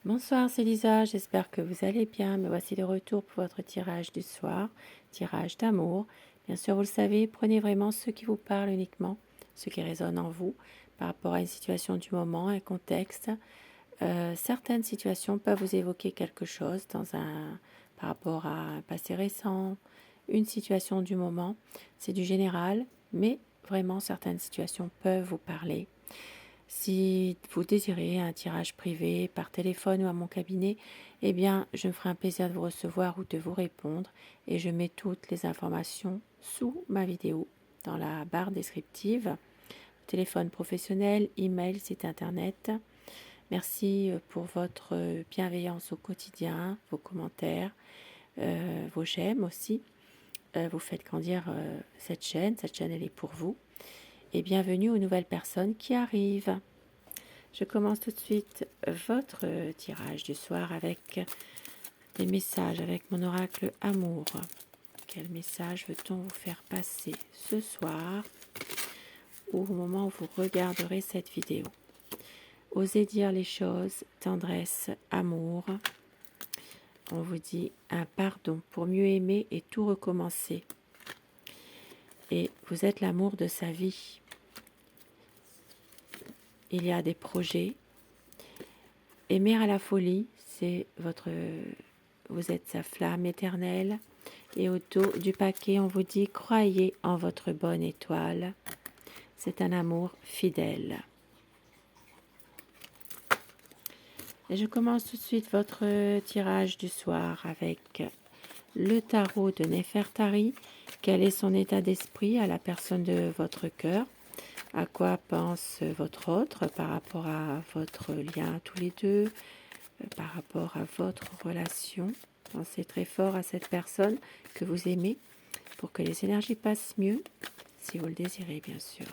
Bonsoir, c'est Lisa, j'espère que vous allez bien. Me voici de retour pour votre tirage du soir, tirage d'amour. Bien sûr, vous le savez, prenez vraiment ce qui vous parle uniquement, ce qui résonne en vous par rapport à une situation du moment, un contexte. Certaines situations peuvent vous évoquer quelque chose par rapport à un passé récent, une situation du moment. C'est du général, mais vraiment certaines situations peuvent vous parler. Si vous désirez un tirage privé par téléphone ou à mon cabinet, eh bien, je me ferai un plaisir de vous recevoir ou de vous répondre et je mets toutes les informations sous ma vidéo dans la barre descriptive. Téléphone professionnel, email, site internet. Merci pour votre bienveillance au quotidien, vos commentaires, vos j'aime aussi. Vous faites grandir cette chaîne elle est pour vous. Et bienvenue aux nouvelles personnes qui arrivent. Je commence tout de suite votre tirage du soir avec des messages, avec mon oracle amour. Quel message veut-on vous faire passer ce soir ou au moment où vous regarderez cette vidéo? Osez dire les choses, tendresse, amour. On vous dit un pardon pour mieux aimer et tout recommencer. Et vous êtes l'amour de sa vie. Il y a des projets. Aimer à la folie, c'est vous êtes sa flamme éternelle. Et au dos du paquet, on vous dit « Croyez en votre bonne étoile ». C'est un amour fidèle. Et je commence tout de suite votre tirage du soir avec le tarot de Nefertari. Quel est son état d'esprit à la personne de votre cœur? À quoi pense votre autre par rapport à votre lien tous les deux, par rapport à votre relation? Pensez très fort à cette personne que vous aimez pour que les énergies passent mieux, si vous le désirez bien sûr.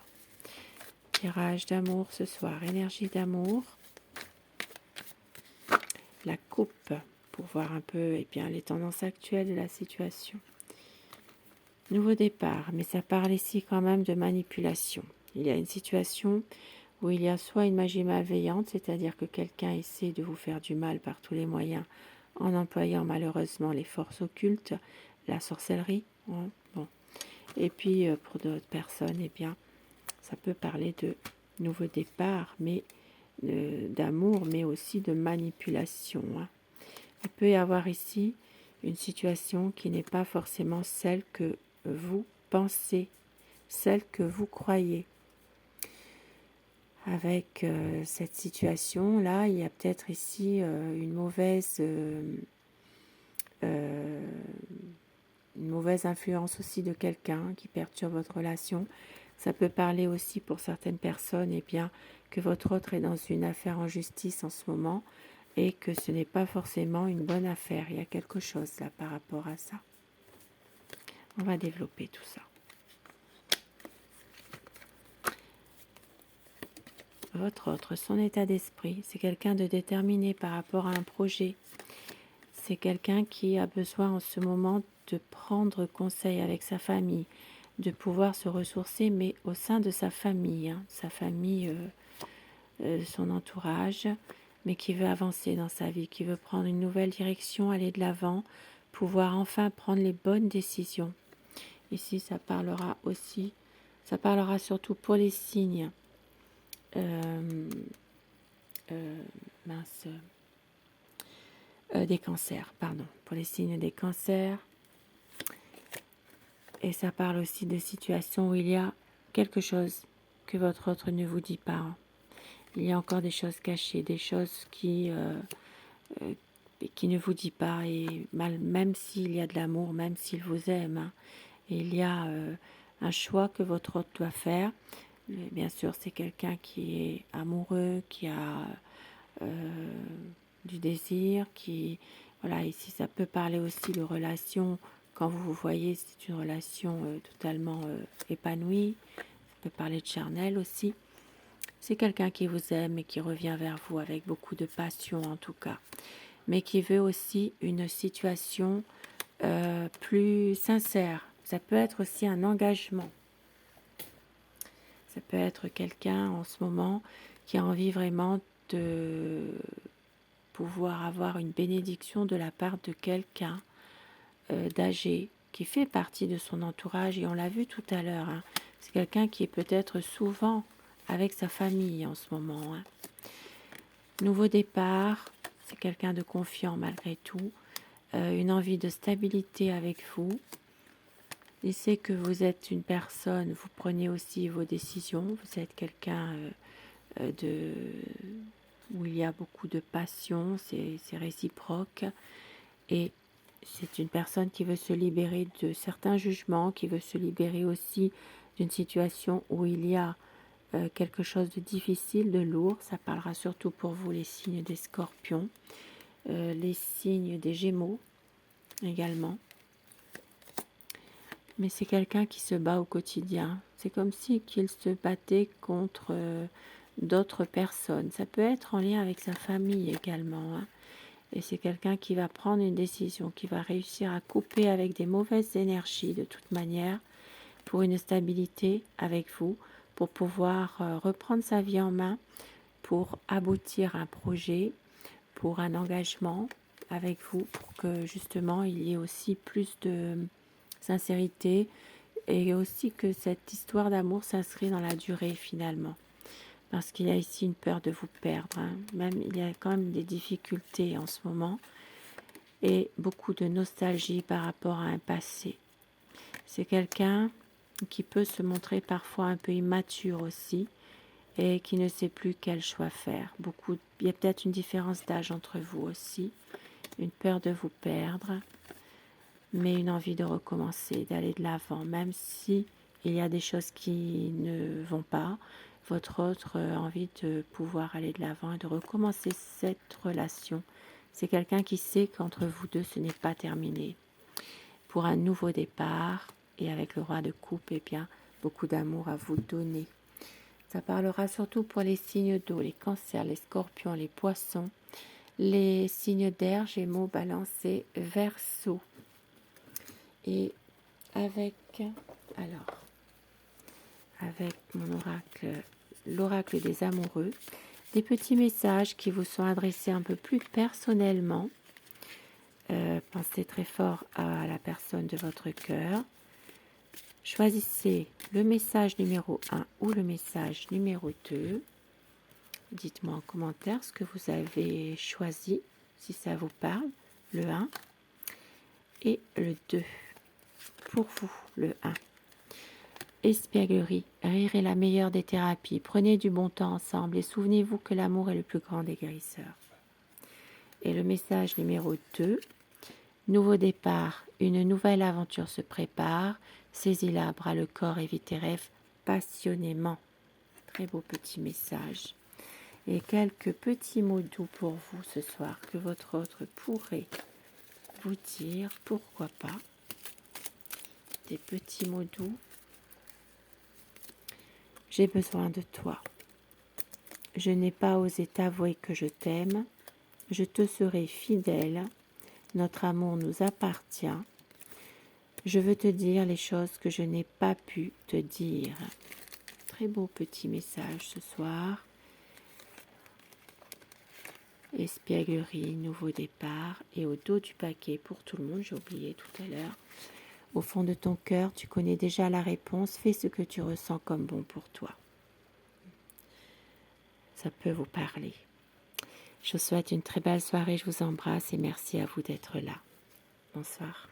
Tirage d'amour ce soir, énergie d'amour. La coupe, pour voir un peu les tendances actuelles de la situation. Nouveau départ, mais ça parle ici quand même de manipulation. Il y a une situation où il y a soit une magie malveillante, c'est-à-dire que quelqu'un essaie de vous faire du mal par tous les moyens en employant malheureusement les forces occultes, la sorcellerie. Hein, bon. Et puis pour d'autres personnes, ça peut parler de nouveau départ, mais d'amour, mais aussi de manipulation. Hein. Il peut y avoir ici une situation qui n'est pas forcément celle que vous pensez, celle que vous croyez. Avec cette situation-là, il y a peut-être ici une mauvaise influence aussi de quelqu'un qui perturbe votre relation. Ça peut parler aussi pour certaines personnes que votre autre est dans une affaire en justice en ce moment et que ce n'est pas forcément une bonne affaire. Il y a quelque chose là par rapport à ça. On va développer tout ça. Votre autre, son état d'esprit, c'est quelqu'un de déterminé par rapport à un projet. C'est quelqu'un qui a besoin en ce moment de prendre conseil avec sa famille, de pouvoir se ressourcer, mais au sein de sa famille, sa famille, son entourage, mais qui veut avancer dans sa vie, qui veut prendre une nouvelle direction, aller de l'avant, pouvoir enfin prendre les bonnes décisions. Ici, ça parlera surtout pour les signes. Des cancers, pardon, pour les signes des cancers. Et ça parle aussi de situations où il y a quelque chose que votre autre ne vous dit pas. Il y a encore des choses cachées, des choses qui ne vous dit pas, et même s'il y a de l'amour, même s'il vous aime, il y a un choix que votre autre doit faire. Bien sûr, c'est quelqu'un qui est amoureux, qui a du désir, ici ça peut parler aussi de relations, quand vous vous voyez, c'est une relation totalement épanouie, ça peut parler de charnel aussi. C'est quelqu'un qui vous aime et qui revient vers vous avec beaucoup de passion en tout cas, mais qui veut aussi une situation plus sincère. Ça peut être aussi un engagement. Ça peut être quelqu'un en ce moment qui a envie vraiment de pouvoir avoir une bénédiction de la part de quelqu'un d'âgé qui fait partie de son entourage, et on l'a vu tout à l'heure, hein. C'est quelqu'un qui est peut-être souvent avec sa famille en ce moment, hein. Nouveau départ, c'est quelqu'un de confiant malgré tout, une envie de stabilité avec vous. Il sait que vous êtes une personne, vous prenez aussi vos décisions, vous êtes quelqu'un où il y a beaucoup de passion, c'est réciproque, et c'est une personne qui veut se libérer de certains jugements, qui veut se libérer aussi d'une situation où il y a quelque chose de difficile, de lourd. Ça parlera surtout pour vous, les signes des Scorpions, les signes des Gémeaux également. Mais c'est quelqu'un qui se bat au quotidien. C'est comme si qu'il se battait contre d'autres personnes. Ça peut être en lien avec sa famille également, hein. Et c'est quelqu'un qui va prendre une décision, qui va réussir à couper avec des mauvaises énergies de toute manière, pour une stabilité avec vous, pour pouvoir reprendre sa vie en main, pour aboutir à un projet, pour un engagement avec vous, pour que justement il y ait aussi plus de sincérité, et aussi que cette histoire d'amour s'inscrit dans la durée finalement. Parce qu'il y a ici une peur de vous perdre, hein. Même il y a quand même des difficultés en ce moment, et beaucoup de nostalgie par rapport à un passé. C'est quelqu'un qui peut se montrer parfois un peu immature aussi, et qui ne sait plus quel choix faire. Il y a peut-être une différence d'âge entre vous aussi, une peur de vous perdre, mais une envie de recommencer, d'aller de l'avant, même si il y a des choses qui ne vont pas. Votre autre envie de pouvoir aller de l'avant et de recommencer cette relation. C'est quelqu'un qui sait qu'entre vous deux, ce n'est pas terminé. Pour un nouveau départ, et avec le roi de coupe, eh bien, beaucoup d'amour à vous donner. Ça parlera surtout pour les signes d'eau, les cancers, les scorpions, les poissons, les signes d'air, gémeaux, balance et verseau. Et avec mon oracle, l'oracle des amoureux, des petits messages qui vous sont adressés un peu plus personnellement. Pensez très fort à la personne de votre cœur. Choisissez le message numéro 1 ou le message numéro 2. Dites-moi en commentaire ce que vous avez choisi, si ça vous parle, le 1 et le 2. Pour vous, le 1. Espièglerie, rire est la meilleure des thérapies. Prenez du bon temps ensemble et souvenez-vous que l'amour est le plus grand des guérisseurs. Et le message numéro 2. Nouveau départ, une nouvelle aventure se prépare. Saisis-la à bras le corps et vis tes rêves passionnément. Très beau petit message. Et quelques petits mots doux pour vous ce soir que votre autre pourrait vous dire, pourquoi pas. Des petits mots doux. J'ai besoin de toi. Je n'ai pas osé t'avouer que je t'aime. Je te serai fidèle. Notre amour nous appartient. Je veux te dire les choses que je n'ai pas pu te dire. Très beau petit message ce soir. Espièglerie, nouveau départ. Et au dos du paquet, pour tout le monde, j'ai oublié tout à l'heure. Au fond de ton cœur, tu connais déjà la réponse. Fais ce que tu ressens comme bon pour toi. Ça peut vous parler. Je vous souhaite une très belle soirée. Je vous embrasse et merci à vous d'être là. Bonsoir.